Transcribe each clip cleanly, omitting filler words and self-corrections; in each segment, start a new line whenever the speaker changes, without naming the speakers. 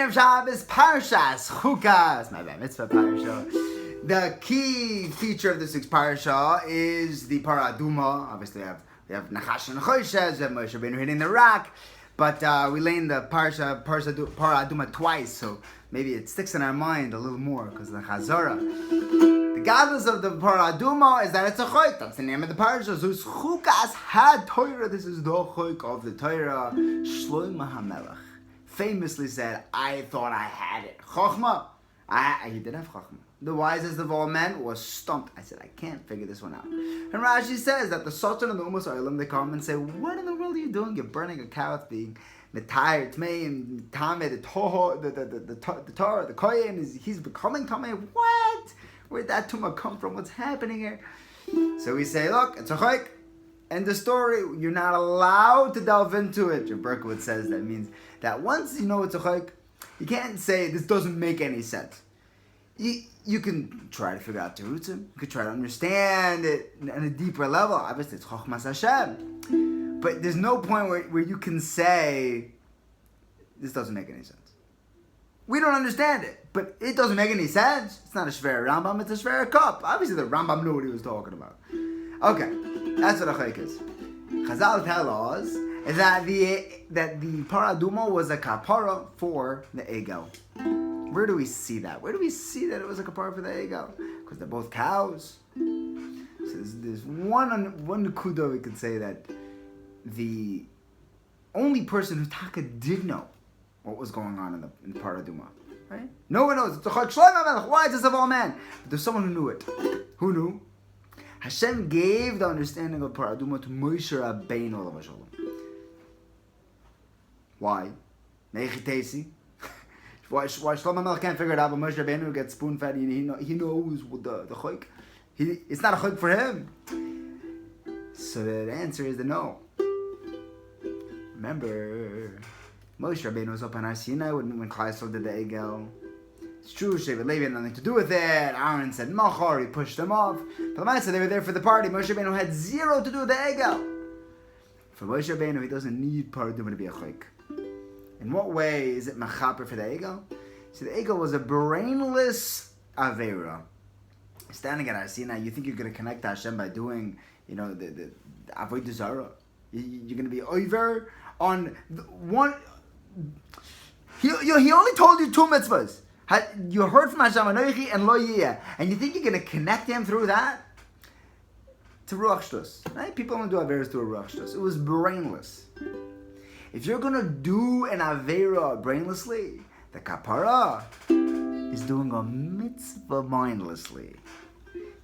of Shabbos, Parshas, Chukas. My bad, mitzvah Parsha. The key feature of this week's Parsha is the Parah Aduma. Obviously, we have Nachash and Choshes, we have Moshe Rabbeinu hitting the rock. But we lay in the Parah Aduma twice, so maybe it sticks in our mind a little more because of the Chazara. The godless of the Parah Aduma is that it's a choik. That's the name of the Parsha. Zuz Chukas had Torah. This is the choik of the Torah. Shlomo HaMelech famously said, I thought I had it. Chochmah. He did have Chochmah. The wisest of all men was stumped. I said, I can't figure this one out. And Rashi says that the Sultan of the Umas Olam, they come and say, what in the world are you doing? You're burning a cow. It's being Metayr, Tmei, and Tameh, the Torah, the Kohen, he's becoming Tameh. What? Where'd that tumah come from? What's happening here? So we say, look, it's a chayk. End the story. You're not allowed to delve into it. Jim Berkowitz says that means that once you know it's a chayk, you can't say this doesn't make any sense. You can try to figure out the roots. You can try to understand it on a deeper level. Obviously, it's Chochmas Hashem. But there's no point where you can say this doesn't make any sense. We don't understand it, but it doesn't make any sense. It's not a Shver Rambam, it's a Shver Cup. Obviously, the Rambam knew what he was talking about. Okay, that's what a chayk is. Chazal tell us that the Parah Aduma was a kapara for the egel. Where do we see that? Where do we see that it was a kapara for the egel? Because they're both cows. So there's one nekuda we could say that the only person who Taka did know what was going on in the Parah Aduma, right? No one knows. It's a chayk Shlomo HaMelech. Why is this of all men? But there's someone who knew it. Who knew? Hashem gave the understanding of Parah Aduma to Moshe Rabbeinu Olav Shalom. Why? Neichitesi. Why Shlomo HaMelech can't figure it out, but Moshe Rabbeinu gets spoon-fed. He knows the chayk. It's not a chayk for him. So the answer is the no. Remember, Moshe Rabbeinu was up on Har Sinai when Klai did the egel. It's true, Shevet Levi had nothing to do with it. Aaron said Machar, he pushed them off. But the said they were there for the party. Moshe Rabbeinu had zero to do with the egel. For Moshe Rabbeinu, he doesn't need Parah Aduma to be a chayk. In what way is it machaper for the egel? See, the egel was a brainless avera. Standing at Har Sinai, you think you're going to connect to Hashem by doing, the avodah zarah. You're going to be over on one. He only told you two mitzvahs. You heard from Hashem Anoichi and Lo Yiyeh, and you think you're going to connect him through that to Ruach Shtus, right? People don't do averas through a Ruach Shtus. It was brainless. If you're going to do an avera brainlessly, the kapara is doing a mitzvah mindlessly.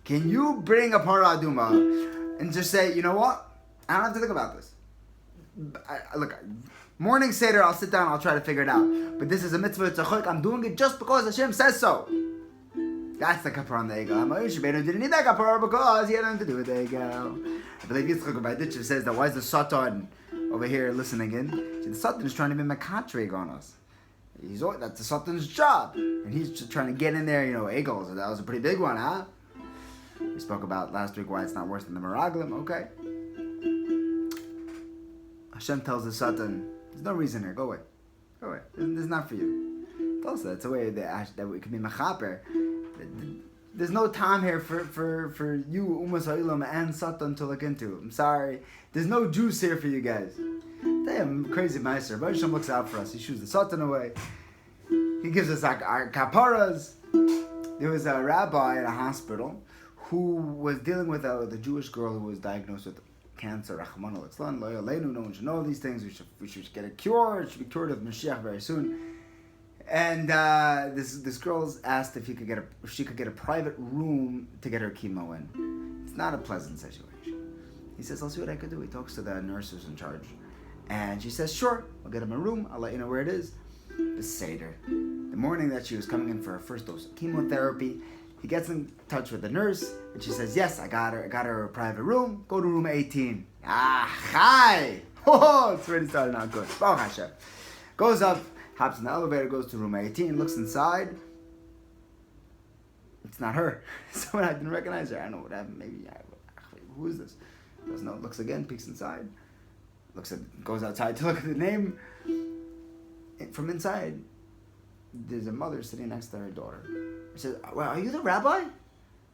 Can you bring a Parah Aduma and just say, you know what? I don't have to think about this. Look, morning Seder, I'll sit down, I'll try to figure it out. But this is a mitzvah, it's a chayk, I'm doing it just because Hashem says so. That's the kapara on the egel. Moshe Rabbeinu didn't need that kapara because he had nothing to do with the egel. I believe Yitzchak Ba'ditchev says that why is the Satan over here listening in? See, the Satan is trying to be makatrig on us. That's the Satan's job. And he's just trying to get in there, egels. So that was a pretty big one, huh? We spoke about last week why it's not worse than the Meraglim. Okay. Hashem tells the Satan, there's no reason here. Go away. Go away. This is not for you. Tell us that it's a way that we could be machaper. There's no time here for you, Umas Ha'ilam, and Satan to look into. I'm sorry. There's no juice here for you guys. Damn, crazy meister. But Hashem looks out for us. He shoos the Satan away. He gives us our kaparas. There was a rabbi in a hospital who was dealing with the Jewish girl who was diagnosed with cancer. Rahman al-Islam, no one should know these things. We should get it cured. Should be cured of Mashiach very soon. And this girl's asked if she could get a private room to get her chemo in. It's not a pleasant situation. He says, I'll see what I could do. He talks to the nurse who's in charge. And she says, sure, I'll get him a room. I'll let you know where it is. Beseder. The morning that she was coming in for her first dose of chemotherapy, he gets in touch with the nurse, and she says, yes, I got her a private room. Go to room 18. Hi! Oh, it's already started out good. Baruch Hashem. Goes up, hops in the elevator, goes to room 18, looks inside. It's not her. Someone I didn't recognize her. I don't know what happened. Maybe, who is this? Doesn't know. Looks again, peeks inside. Goes outside to look at the name. From inside, there's a mother sitting next to her daughter. She says, well, are you the rabbi?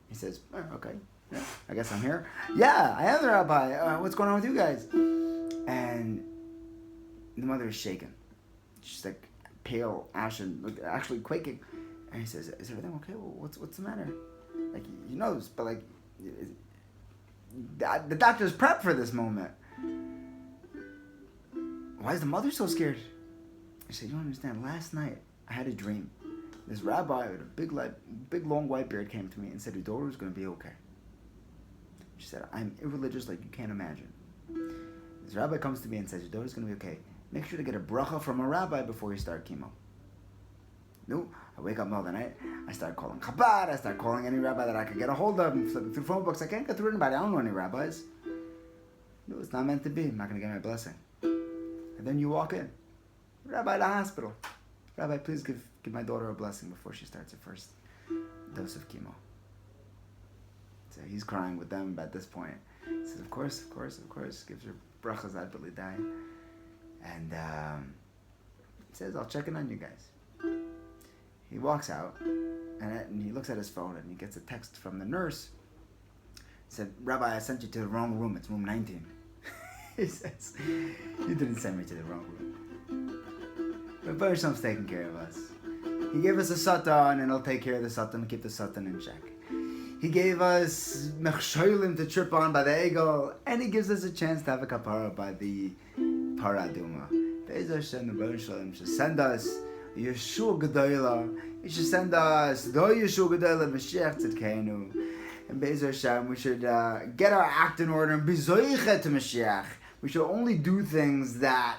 He says, okay, yeah, I guess I'm here. Yeah, I am the rabbi. What's going on with you guys? And the mother is shaken. She's like pale, ashen, actually quaking. And he says, is everything okay? Well, what's the matter? Like, he knows, but like, the doctor's prepped for this moment. Why is the mother so scared? I said, you don't understand. Last night, I had a dream. This rabbi with a big long white beard came to me and said your daughter was going to be okay. She said, I'm irreligious like you can't imagine. This rabbi comes to me and says, your daughter's going to be okay. Make sure to get a bracha from a rabbi before you start chemo. No, I wake up in the middle of the night. I start calling Chabad. I start calling any rabbi that I could get a hold of. I'm flipping through phone books. I can't get through anybody. I don't know any rabbis. No, it's not meant to be. I'm not going to get my blessing. And then you walk in. Rabbi at the hospital. Rabbi, please give my daughter a blessing before she starts her first dose of chemo. So he's crying with them at this point. He says, of course. Gives her brachas ad b'lidai. And he says, I'll check in on you guys. He walks out and he looks at his phone and he gets a text from the nurse. He said, Rabbi, I sent you to the wrong room. It's room 19. He says, you didn't send me to the wrong room. But Parshas taking care of us. He gave us a satan and he'll take care of the satan and keep the satan in check. He gave us mechsholim to trip on by the egel, and he gives us a chance to have a kapara by the paraduma. Be'ez Hashem, the Baruch Shalom should send us Yeshua Gedolah. He should send us the Yeshua Gedolah Mashiach Tzidkeinu. And Be'ez Hashem, we should get our act in order and be zoichet to Mashiach. We should only do things that,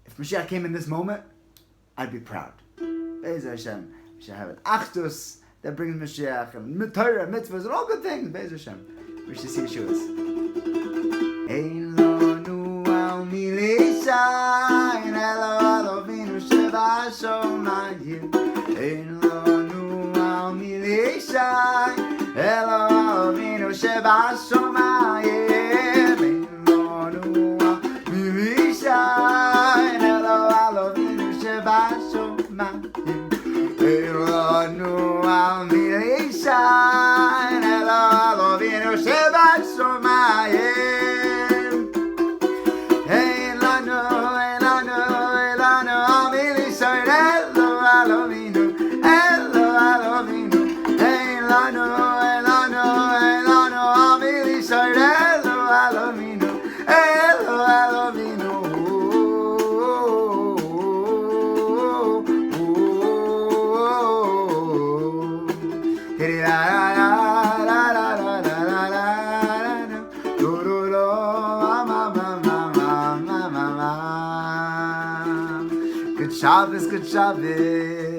if Mashiach came in this moment, I'd be proud. Be'ez Hashem, we should have an achdus that brings Mashiach, and Torah, mitzvahs, and all good things. Be'ez Hashem. We should see Chukas. Ein lanu al milishayin, elo alovinu sheba shomayim. Ein lanu al milishayin, elo alovinu sheba shomayim. Ein lanu al milishayin, elo alovinu sheba shomayim. Lanu al milishayin, elo alovinu sheba shomayim. Hey lanu al milishayin, elo alovinu Hey lanu al milishayin, elo alovinu Good Shabbos, good Shabbos.